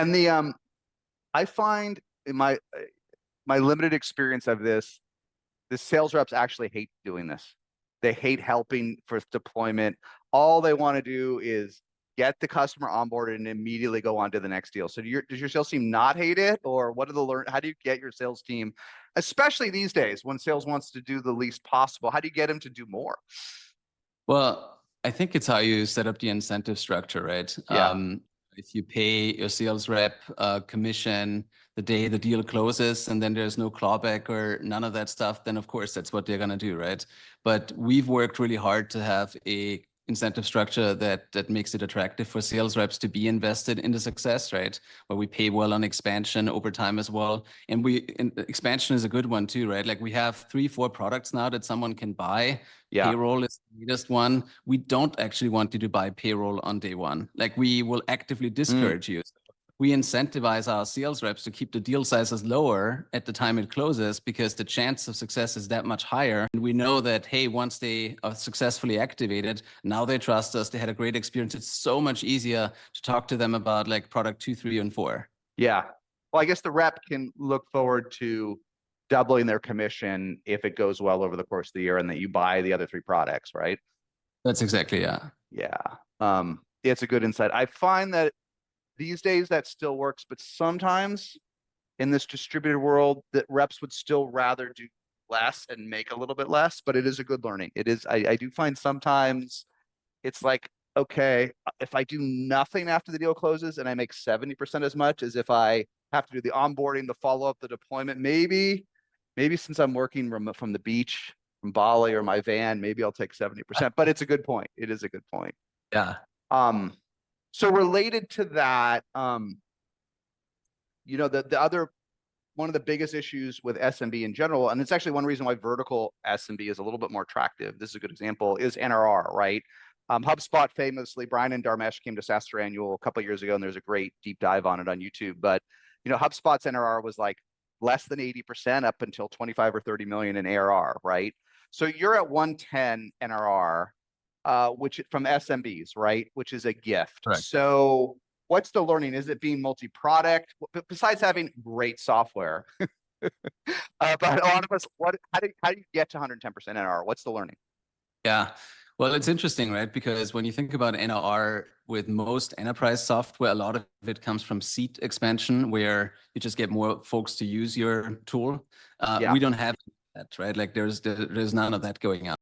And I find in my limited experience of this, the sales reps actually hate doing this. They hate helping for deployment. All they want to do is get the customer onboarded and immediately go on to the next deal. So does your sales team not hate it, or what are how do you get your sales team, especially these days when sales wants to do the least possible? How do you get them to do more? Well, I think it's how you set up the incentive structure, right? Yeah. If you pay your sales rep commission the day the deal closes and then there's no clawback or none of that stuff, then of course that's what they're going to do, right? But we've worked really hard to have a incentive structure that makes it attractive for sales reps to be invested in the success, right? Where we pay well on expansion over time as well. And expansion is a good one too, right? Like we have 3-4 products now that someone can buy. Yeah. Payroll is the latest one. We don't actually want you to buy payroll on day one. Like we will actively discourage you. We incentivize our sales reps to keep the deal sizes lower at the time it closes because the chance of success is that much higher. And we know that, hey, once they are successfully activated, now they trust us. They had a great experience. It's so much easier to talk to them about like product 2, 3, and 4. Yeah. Well, I guess the rep can look forward to doubling their commission if it goes well over the course of the year and that you buy the other 3 products, right? That's exactly, yeah. Yeah. It's a good insight. I find that these days that still works, but sometimes in this distributed world that reps would still rather do less and make a little bit less, but it is a good learning. It is, I do find sometimes it's like, okay, if I do nothing after the deal closes and I make 70% as much as if I have to do the onboarding, the follow-up, the deployment, maybe since I'm working from the beach, from Bali or my van, maybe I'll take 70%, but it's a good point. It is a good point. Yeah. So related to that, the other one of the biggest issues with SMB in general, and it's actually one reason why vertical SMB is a little bit more attractive. This is a good example, is NRR, right? HubSpot famously, Brian and Dharmesh came to SaaStr Annual a couple of years ago, and there's a great deep dive on it on YouTube. But HubSpot's NRR was like less than 80% up until 25 or 30 million in ARR, right? So you're at 110 NRR. Which from SMBs, right? Which is a gift. Correct. So what's the learning? Is it being multi-product? Besides having great software, but a lot of us, how do you get to 110% NRR? What's the learning? Yeah. Well, it's interesting, right? Because when you think about NRR with most enterprise software, a lot of it comes from seat expansion, where you just get more folks to use your tool. Yeah. We don't have that, right? Like there's none of that going on.